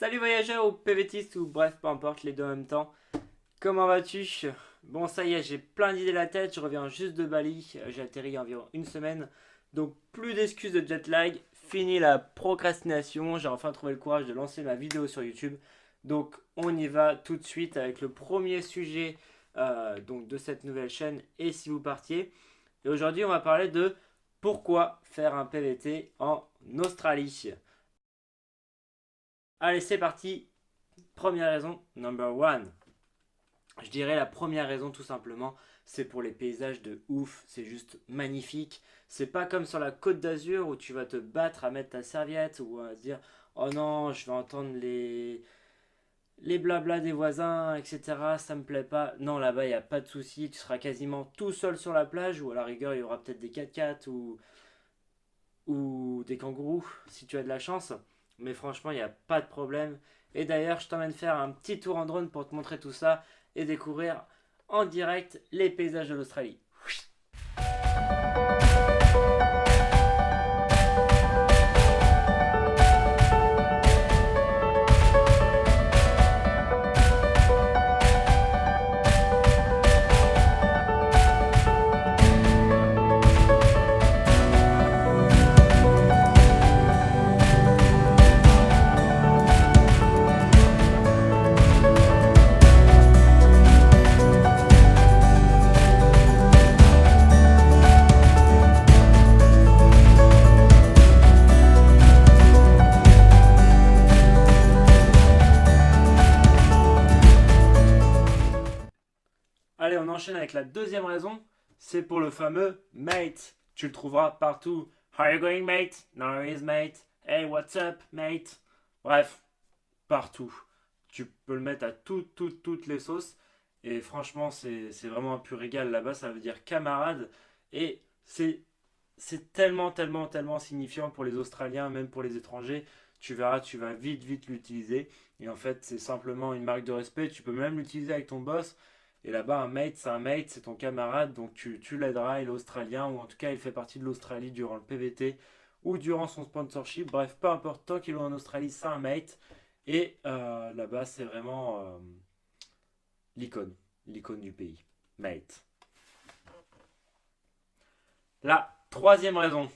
Salut voyageur ou PVTiste ou bref, peu importe, les deux en même temps. Comment vas-tu? Bon, ça y est, j'ai plein d'idées à la tête, je reviens juste de Bali, j'ai atterri il y a environ une semaine. Donc plus d'excuses de jet lag, fini la procrastination, j'ai enfin trouvé le courage de lancer ma vidéo sur YouTube. Donc on y va tout de suite avec le premier sujet donc de cette nouvelle chaîne et si vous partiez. Et aujourd'hui on va parler de pourquoi faire un PVT en Australie. Allez, c'est parti. Première raison, number one. Je dirais la première raison tout simplement, c'est pour les paysages de ouf, c'est juste magnifique. C'est pas comme sur la côte d'Azur où tu vas te battre à mettre ta serviette ou à se dire oh non, je vais entendre les blablas des voisins, etc. Ça me plaît pas. Non, là-bas, il n'y a pas de souci, tu seras quasiment tout seul sur la plage ou à la rigueur, il y aura peut-être des 4x4 ou des kangourous si tu as de la chance. Mais franchement, il n'y a pas de problème. Et d'ailleurs, je t'emmène faire un petit tour en drone pour te montrer tout ça et découvrir en direct les paysages de l'Australie. Allez, on enchaîne avec la deuxième raison. C'est pour le fameux mate. Tu le trouveras partout. How are you going, mate? No, is mate. Hey, what's up, mate? Bref, partout. Tu peux le mettre à toutes les sauces. Et franchement, c'est vraiment un pur régal. Là-bas, ça veut dire camarade. Et c'est tellement signifiant pour les Australiens, même pour les étrangers. Tu verras, tu vas vite l'utiliser. Et en fait, c'est simplement une marque de respect. Tu peux même l'utiliser avec ton boss. Et là-bas, un mate, c'est ton camarade. Donc tu l'aideras. Il est australien, ou en tout cas, il fait partie de l'Australie durant le PVT ou durant son sponsorship. Bref, peu importe, tant qu'il est en Australie, c'est un mate. Et là-bas, c'est vraiment l'icône, l'icône du pays. Mate. La troisième raison.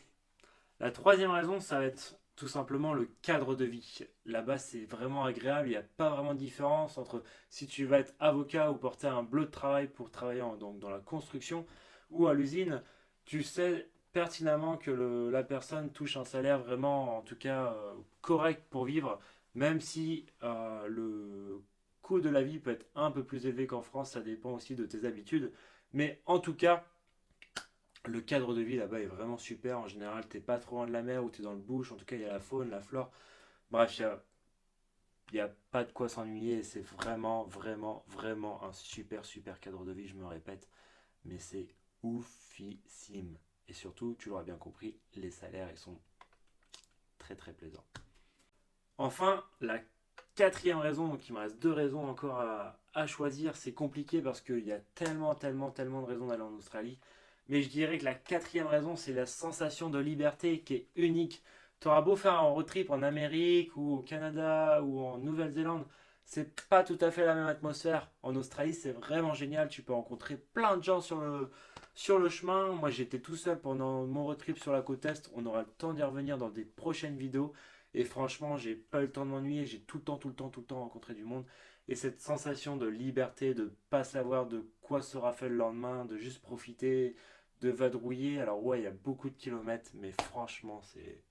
La troisième raison, ça va être tout simplement le cadre de vie. Là-bas, c'est vraiment agréable. Il n'y a pas vraiment de différence entre si tu vas être avocat ou porter un bleu de travail pour travailler donc, dans la construction ou à l'usine. Tu sais pertinemment que la personne touche un salaire vraiment, en tout cas, correct pour vivre, même si le coût de la vie peut être un peu plus élevé qu'en France. Ça dépend aussi de tes habitudes. Mais en tout cas, le cadre de vie là-bas est vraiment super. En général, t'es pas trop loin de la mer ou t'es dans le bush. En tout cas, il y a la faune, la flore. Bref, il y a pas de quoi s'ennuyer. C'est vraiment un super cadre de vie, je me répète. Mais c'est oufissime. Et surtout, tu l'auras bien compris, les salaires, ils sont très plaisants. Enfin, la quatrième raison, donc il me reste deux raisons encore à choisir. C'est compliqué parce qu'il y a tellement de raisons d'aller en Australie. Mais je dirais que la quatrième raison, c'est la sensation de liberté qui est unique. Tu auras beau faire un road trip en Amérique ou au Canada ou en Nouvelle-Zélande, c'est pas tout à fait la même atmosphère. En Australie, c'est vraiment génial. Tu peux rencontrer plein de gens sur le chemin. Moi, j'étais tout seul pendant mon road trip sur la côte Est. On aura le temps d'y revenir dans des prochaines vidéos. Et franchement, j'ai pas eu le temps de m'ennuyer. J'ai tout le temps rencontré du monde. Et cette sensation de liberté, de pas savoir de quoi sera fait le lendemain, de juste profiter, de vadrouiller. Alors ouais, il y a beaucoup de kilomètres, mais franchement, c'est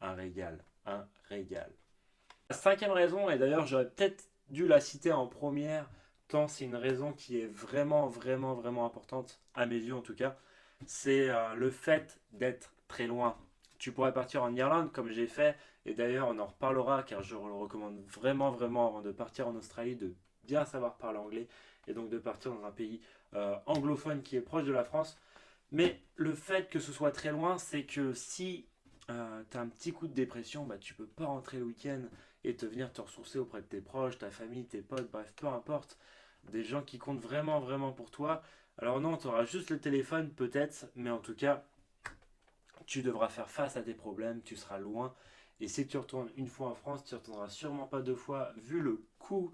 un régal. Un régal. La cinquième raison, et d'ailleurs j'aurais peut-être dû la citer en première, tant c'est une raison qui est vraiment importante, à mes yeux en tout cas, c'est le fait d'être très loin. Tu pourrais partir en Irlande comme j'ai fait, et d'ailleurs on en reparlera car je le recommande vraiment avant de partir en Australie de bien savoir parler anglais et donc de partir dans un pays anglophone qui est proche de la France. Mais le fait que ce soit très loin, c'est que si tu as un petit coup de dépression, bah, tu peux pas rentrer le week-end et te venir te ressourcer auprès de tes proches, ta famille, tes potes, bref, peu importe, des gens qui comptent vraiment pour toi. Alors non, tu auras juste le téléphone peut-être, mais en tout cas, tu devras faire face à tes problèmes, tu seras loin Et si tu retournes une fois en France, tu ne retourneras sûrement pas deux fois, vu le coût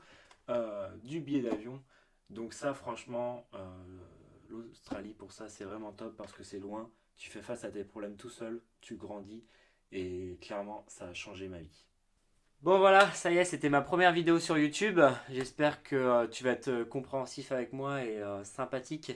du billet d'avion. Donc ça, franchement, l'Australie, pour ça, c'est vraiment top parce que c'est loin. Tu fais face à tes problèmes tout seul, tu grandis. Et clairement, ça a changé ma vie. Bon voilà, ça y est, c'était ma première vidéo sur YouTube. J'espère que tu vas être compréhensif avec moi et sympathique.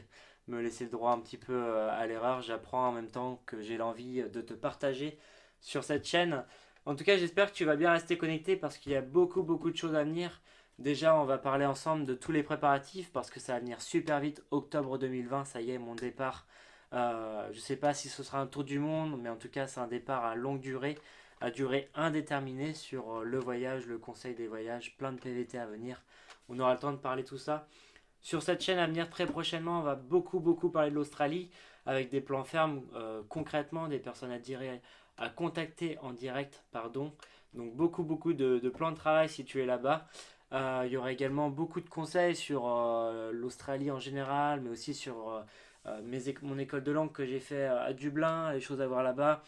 Me laisser le droit un petit peu à l'erreur. J'apprends en même temps que j'ai l'envie de te partager sur cette chaîne. En tout cas, j'espère que tu vas bien rester connecté parce qu'il y a beaucoup de choses à venir. Déjà, on va parler ensemble de tous les préparatifs parce que ça va venir super vite. Octobre 2020, ça y est, mon départ. Je ne sais pas si ce sera un tour du monde, mais en tout cas, c'est un départ à longue durée, à durée indéterminée sur le voyage, le conseil des voyages, plein de PVT à venir. On aura le temps de parler tout ça. Sur cette chaîne à venir très prochainement, on va beaucoup parler de l'Australie avec des plans fermes concrètement, des personnes à contacter en direct, pardon. Donc beaucoup de plans de travail si tu es là-bas. Il y aura également beaucoup de conseils sur l'Australie en général, mais aussi sur mon école de langue que j'ai fait à Dublin, les choses à voir là-bas.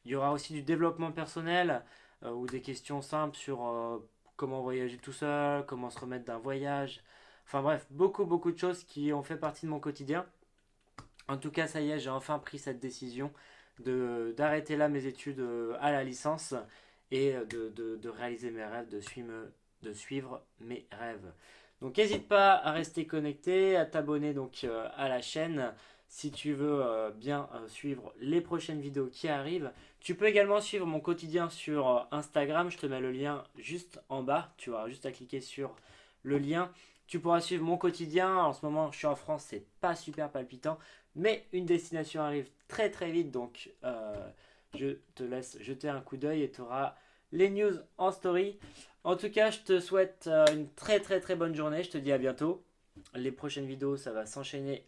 Il y aura aussi du développement personnel ou des questions simples sur comment voyager tout seul, comment se remettre d'un voyage. Enfin bref, beaucoup de choses qui ont fait partie de mon quotidien. En tout cas, ça y est, j'ai enfin pris cette décision d'arrêter là mes études à la licence et de réaliser mes rêves, de suivre mes rêves. Donc n'hésite pas à rester connecté, à t'abonner donc à la chaîne si tu veux bien suivre les prochaines vidéos qui arrivent. Tu peux également suivre mon quotidien sur Instagram, je te mets le lien juste en bas, tu auras juste à cliquer sur le lien. Tu pourras suivre mon quotidien. En ce moment, je suis en France, c'est pas super palpitant, mais une destination arrive très vite, donc je te laisse jeter un coup d'œil et tu auras les news en story. En tout cas, je te souhaite une très bonne journée. Je te dis à bientôt. Les prochaines vidéos, ça va s'enchaîner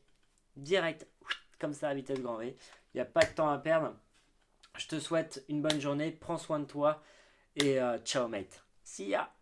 direct, comme ça à vitesse grand V. Il n'y a pas de temps à perdre. Je te souhaite une bonne journée. Prends soin de toi et ciao mate. See ya.